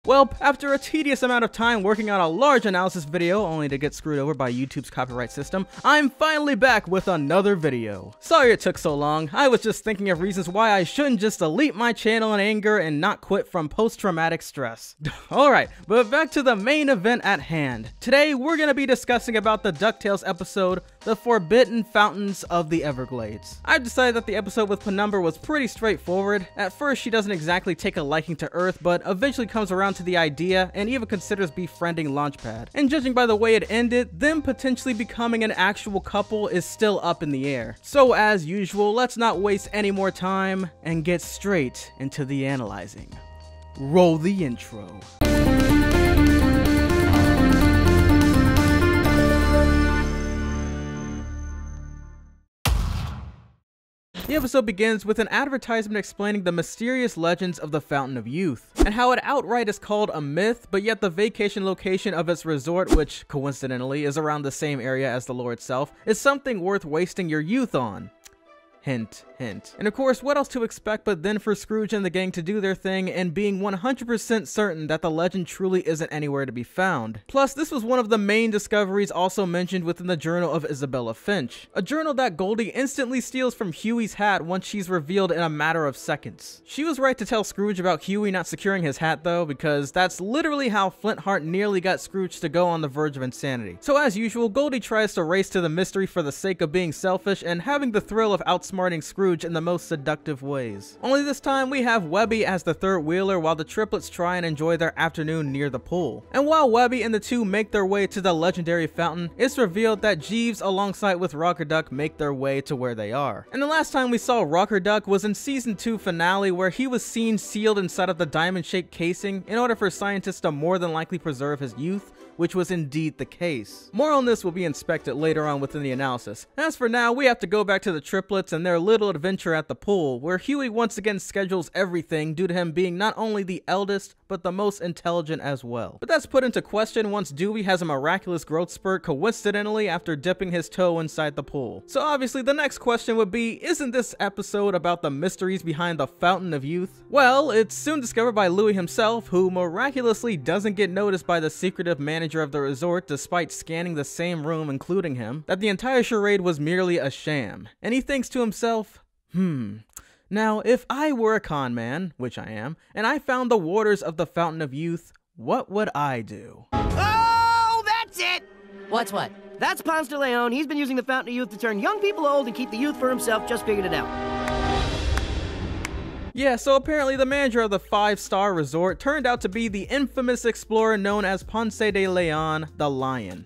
Well, after a tedious amount of time working on a large analysis video only to get screwed over by YouTube's copyright system, I'm finally back with another video. Sorry it took so long, I was just thinking of reasons why I shouldn't just delete my channel in anger and not quit from post-traumatic stress. Alright, but back to the main event at hand. Today, we're gonna be discussing about the DuckTales episode, The Forbidden Fountains of the Everglades. I've decided that the episode with Penumbra was pretty straightforward. At first, she doesn't exactly take a liking to Earth, but eventually comes around to the idea and even considers befriending Launchpad. And judging by the way it ended, them potentially becoming an actual couple is still up in the air. So as usual, let's not waste any more time and get straight into the analyzing. Roll the intro. The episode begins with an advertisement explaining the mysterious legends of the Fountain of Youth, and how it outright is called a myth, but yet the vacation location of its resort, which coincidentally is around the same area as the lore itself, is something worth wasting your youth on. Hint, hint. And of course, what else to expect but then for Scrooge and the gang to do their thing and being 100% certain that the legend truly isn't anywhere to be found. Plus, this was one of the main discoveries also mentioned within the journal of Isabella Finch, a journal that Goldie instantly steals from Huey's hat once she's revealed in a matter of seconds. She was right to tell Scrooge about Huey not securing his hat though, because that's literally how Flintheart nearly got Scrooge to go on the verge of insanity. So as usual, Goldie tries to race to the mystery for the sake of being selfish and having the thrill of outsmarting Scrooge in the most seductive ways. Only this time we have Webby as the third wheeler while the triplets try and enjoy their afternoon near the pool. And while Webby and the two make their way to the legendary fountain, it's revealed that Jeeves alongside with Rocker Duck make their way to where they are. And the last time we saw Rocker Duck was in season 2 finale, where he was seen sealed inside of the diamond-shaped casing in order for scientists to more than likely preserve his youth, which was indeed the case. More on this will be inspected later on within the analysis. As for now, we have to go back to the triplets and their little adventure at the pool, where Huey once again schedules everything due to him being not only the eldest, but the most intelligent as well. But that's put into question once Dewey has a miraculous growth spurt coincidentally after dipping his toe inside the pool. So obviously the next question would be, isn't this episode about the mysteries behind the Fountain of Youth? Well, it's soon discovered by Louie himself, who miraculously doesn't get noticed by the secretive manager of the resort despite scanning the same room including him, that the entire charade was merely a sham. And he thinks to himself, now if I were a con man, which I am, and I found the waters of the Fountain of Youth, what would I do? Oh, that's it! What's what? That's Ponce De Leon. He's been using the Fountain of Youth to turn young people old and keep the youth for himself. Just figured it out. Yeah, so apparently the manager of the 5-star resort turned out to be the infamous explorer known as Ponce De Leon, the Lion.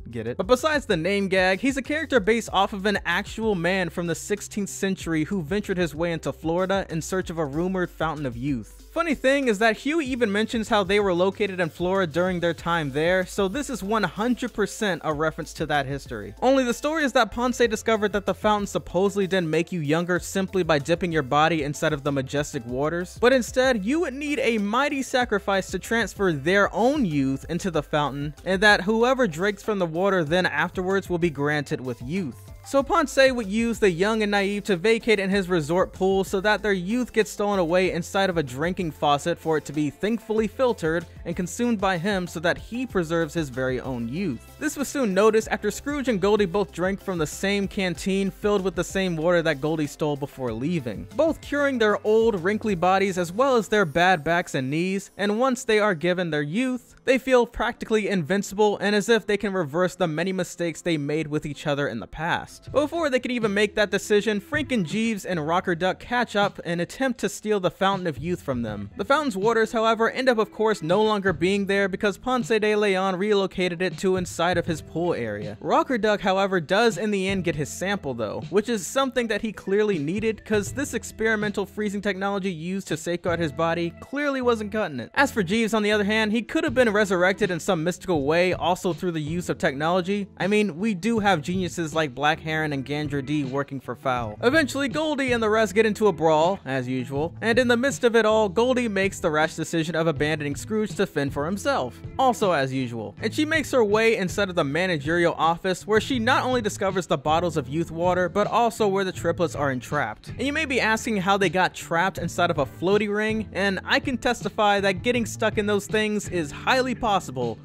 Get it? But besides the name gag, he's a character based off of an actual man from the 16th century who ventured his way into Florida in search of a rumored Fountain of Youth. Funny thing is that Huey even mentions how they were located in Florida during their time there, so this is 100% a reference to that history. Only the story is that Ponce discovered that the fountain supposedly didn't make you younger simply by dipping your body inside of the majestic waters, but instead you would need a mighty sacrifice to transfer their own youth into the fountain, and that whoever drinks from the water then afterwards will be granted with youth. So Ponce would use the young and naive to vacate in his resort pool so that their youth gets stolen away inside of a drinking faucet for it to be thankfully filtered and consumed by him so that he preserves his very own youth. This was soon noticed after Scrooge and Goldie both drank from the same canteen filled with the same water that Goldie stole before leaving, both curing their old wrinkly bodies as well as their bad backs and knees, and once they are given their youth, they feel practically invincible and as if they can reverse the many mistakes they made with each other in the past. Before they could even make that decision, Franken-Jeeves and Rocker Duck catch up and attempt to steal the Fountain of Youth from them. The fountain's waters, however, end up of course no longer being there because Ponce De Leon relocated it to inside of his pool area. Rocker Duck, however, does in the end get his sample though, which is something that he clearly needed because this experimental freezing technology used to safeguard his body clearly wasn't cutting it. As for Jeeves, on the other hand, he could have been resurrected in some mystical way also through the use of technology. I mean, we do have geniuses like Black Black Heron and Gandra D working for Fowl. Eventually, Goldie and the rest get into a brawl, as usual, and in the midst of it all, Goldie makes the rash decision of abandoning Scrooge to fend for himself, also as usual. And she makes her way inside of the managerial office, where she not only discovers the bottles of youth water, but also where the triplets are entrapped. And you may be asking how they got trapped inside of a floaty ring, and I can testify that getting stuck in those things is highly possible.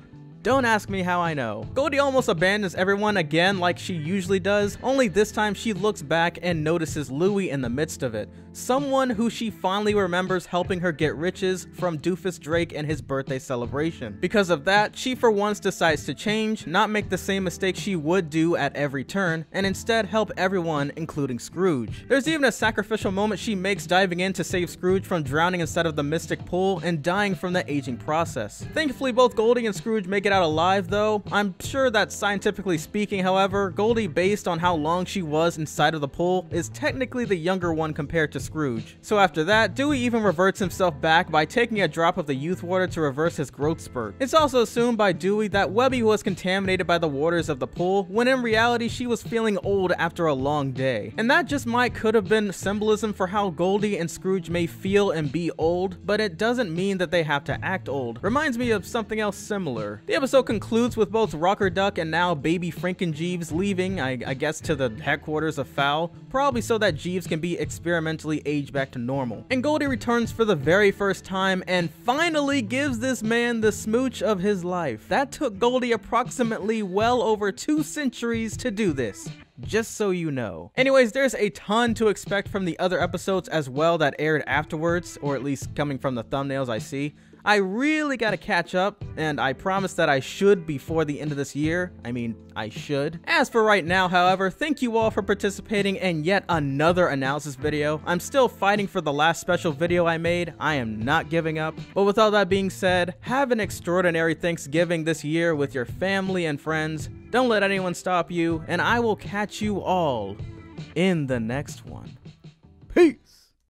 Don't ask me how I know. Goldie almost abandons everyone again like she usually does, only this time she looks back and notices Louie in the midst of it. Someone who she fondly remembers helping her get riches from Doofus Drake and his birthday celebration. Because of that, she for once decides to change, not make the same mistake she would do at every turn, and instead help everyone, including Scrooge. There's even a sacrificial moment she makes diving in to save Scrooge from drowning inside of the mystic pool and dying from the aging process. Thankfully, both Goldie and Scrooge make it out alive though. I'm sure that scientifically speaking, however, Goldie, based on how long she was inside of the pool, is technically the younger one compared to Scrooge. So after that, Dewey even reverts himself back by taking a drop of the youth water to reverse his growth spurt. It's also assumed by Dewey that Webby was contaminated by the waters of the pool, when in reality she was feeling old after a long day. And that just could have been symbolism for how Goldie and Scrooge may feel and be old, but it doesn't mean that they have to act old. Reminds me of something else similar. The episode concludes with both Rocker Duck and now baby Franken-Jeeves leaving, I guess to the headquarters of Fowl, probably so that Jeeves can be experimentally aged back to normal. And Goldie returns for the very first time and finally gives this man the smooch of his life. That took Goldie approximately well over 2 centuries to do this. Just so you know. Anyways, there's a ton to expect from the other episodes as well that aired afterwards, or at least coming from the thumbnails I see. I really gotta catch up, and I promise that I should before the end of this year. I mean, I should. As for right now, however, thank you all for participating in yet another analysis video. I'm still fighting for the last special video I made. I am not giving up. But with all that being said, have an extraordinary Thanksgiving this year with your family and friends. Don't let anyone stop you, and I will catch you all in the next one. Peace!